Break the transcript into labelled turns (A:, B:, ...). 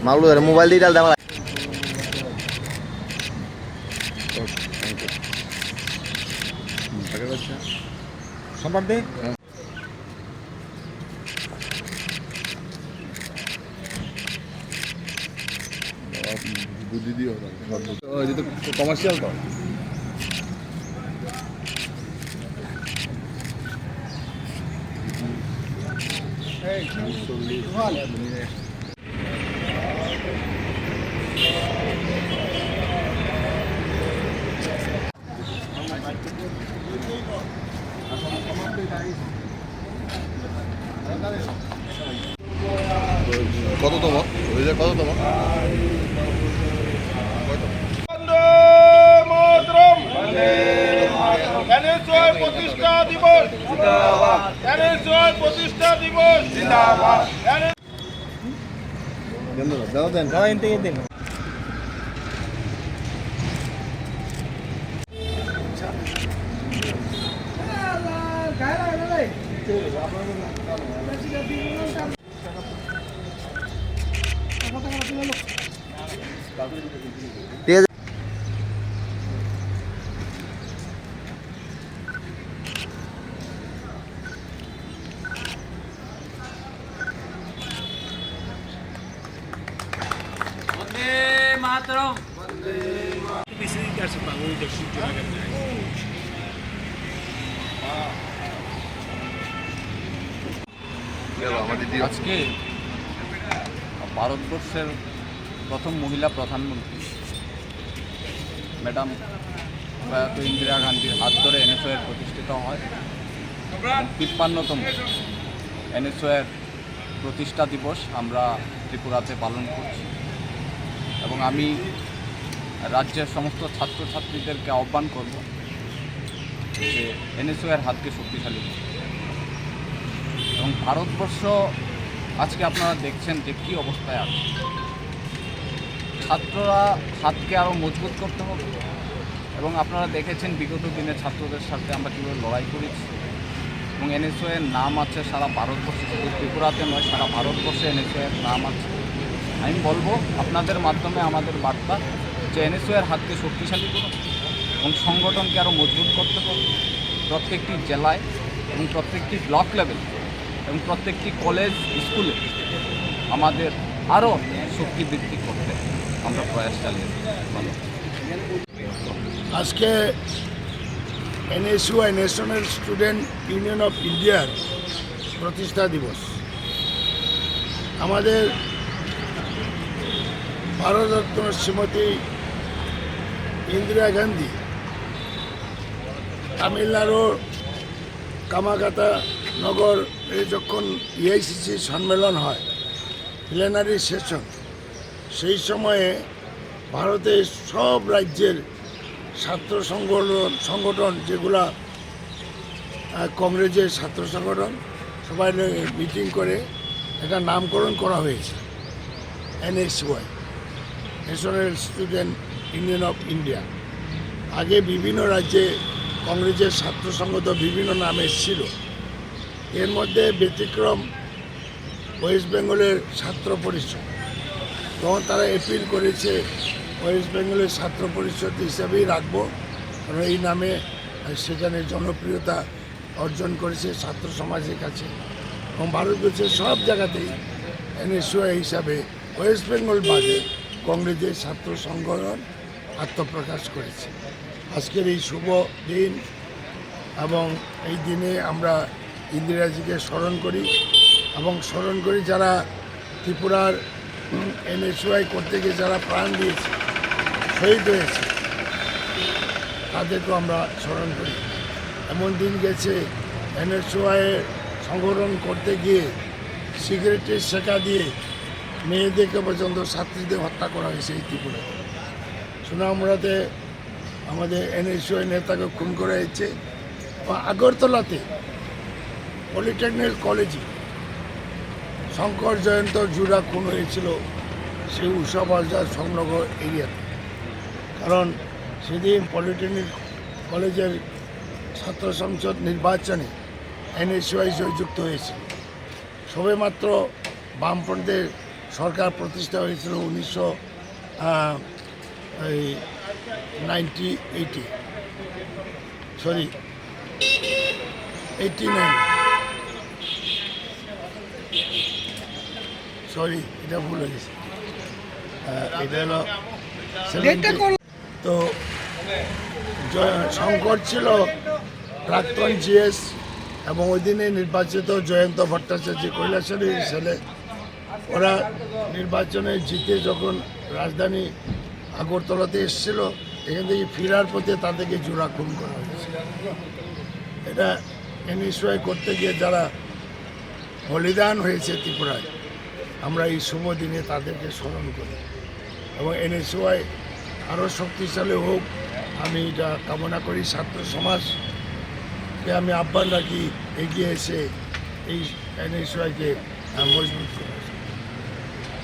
A: মাগলো mobile দিয়ে ডাল দেওয়া
B: সম্মান দে বুদ্ধি দিও কমার্শিয়াল তো কততম কততম
C: NSUI প্রতিষ্ঠা দিবস জিন্দাবাদ NSUI প্রতিষ্ঠা দিবস জিন্দাবাদ
B: দাও দেন দাও এনতে দেন
A: ঠিক আছে
D: আজকে ভারতবর্ষের প্রথম মহিলা প্রধানমন্ত্রী ম্যাডাম প্রয়াত ইন্দিরা গান্ধীর হাত ধরে NSUI প্রতিষ্ঠিত হয়। 53তম NSUI প্রতিষ্ঠা দিবস আমরা ত্রিপুরাতে পালন করছি এবং আমি রাজ্যের সমস্ত ছাত্রছাত্রীদেরকে আহ্বান করব যে NSUI হাতকে শক্তিশালী করতে। এবং ভারতবর্ষ আজকে আপনারা দেখছেন যে কী অবস্থায় আছে। ছাত্ররা হাতকে আরও মজবুত করতে হবে এবং আপনারা দেখেছেন বিগত দিনে ছাত্রদের সাথে আমরা কীভাবে লড়াই করেছি এবং NSUI নাম আছে সারা ভারতবর্ষে, শুধু ত্রিপুরাতে নয় সারা ভারতবর্ষে NSUI নাম আছে। আমি বলবো আপনাদের মাধ্যমে আমাদের বার্তা যে NSUI হাতকে শক্তিশালী করুন এবং সংগঠনকে আরও মজবুত করতে হবে। প্রত্যেকটি জেলায় এবং প্রত্যেকটি ব্লক লেভেল এবং প্রত্যেকটি কলেজ স্কুলে আমাদের আরও শক্তি বৃদ্ধি করতে আমরা প্রয়াস চালিয়ে ভালো।
E: আজকে NSUI national student union of ইন্ডিয়ার প্রতিষ্ঠা দিবস। আমাদের ভারতরত্ন শ্রীমতী ইন্দিরা গান্ধী তামিলনাড়ুর কামাকাতা নগর যখন EICC সম্মেলন হয় প্লেনারি সেশন, সেই সময়ে ভারতের সব রাজ্যের ছাত্র সংগঠন যেগুলা কংগ্রেসের ছাত্র সংগঠন সবাই মিটিং করে একটা নামকরণ করা হয়েছে NSUI national student union of India. আগে বিভিন্ন রাজ্যে কংগ্রেসের ছাত্র সংগঠন বিভিন্ন নামে ছিল। এর মধ্যে ব্যতিক্রম ওয়েস্ট বেঙ্গলের ছাত্র পরিষদ, তখন তারা অ্যাপিল করেছে ওয়েস্ট বেঙ্গলের ছাত্র পরিষদ হিসাবেই রাখবো, কারণ এই নামে সেখানে জনপ্রিয়তা অর্জন করেছে ছাত্র সমাজের কাছে এবং ভারতবর্ষের সব জায়গাতেই NSUI হিসাবে ওয়েস্ট বেঙ্গল বাদে কংগ্রেসের ছাত্র সংগঠন আত্মপ্রকাশ করেছে। আজকের এই শুভ দিন এবং এই দিনে আমরা ইন্দিরাজিকে স্মরণ করি এবং স্মরণ করি যারা ত্রিপুরার NSUI করতে গিয়ে যারা প্রাণ দিয়েছে, শহীদ হয়েছে, তাদেরকেও আমরা স্মরণ করি। এমন দিন গেছে NSUI সংগঠন করতে গিয়ে সিগারেটের শেখা দিয়ে মেয়েদেরকে পর্যন্ত ছাত্রীদের হত্যা করা হয়েছে এই ত্রিপুরায়। সুনামুড়াতে আমাদের NSUI নেতাকে খুন করা হয়েছে, বা আগরতলাতে পলিটেকনিক কলেজে শঙ্কর জয়ন্ত জুড়া খুন হয়েছিল সেই উৎসববাজার সংলগ্ন এরিয়াতে। কারণ সেদিন পলিটেকনিক কলেজের ছাত্র সংসদ নির্বাচনে NSUI জয়যুক্ত হয়েছে। সবেমাত্র বামপন্থীদের সরকার প্রতিষ্ঠা হয়েছিল 1989 সরি এটা ভুল হয়ে গেছে, এটা হলো 70 তো শঙ্কর ছিল প্রাক্তন জিএস এবং ওই দিনে নির্বাচিত জয়ন্ত ভট্টাচার্য কৈলাসেরই ছেলে। ওরা নির্বাচনে জিতে যখন রাজধানী আগরতলাতে এসেছিল, এখান থেকে ফেরার পথে তাদেরকে জোড়া খুন করা হয়েছে। এটা NSUI করতে গিয়ে যারা বলিদান হয়েছে ত্রিপুরায়, আমরা এই শুভ দিনে তাদেরকে স্মরণ করি এবং NSUI আরও শক্তিশালী হোক আমি এটা কামনা করি। ছাত্র সমাজকে আমি আহ্বান রাখি এগিয়ে এসে এই NSUI-কে মজবুত করা।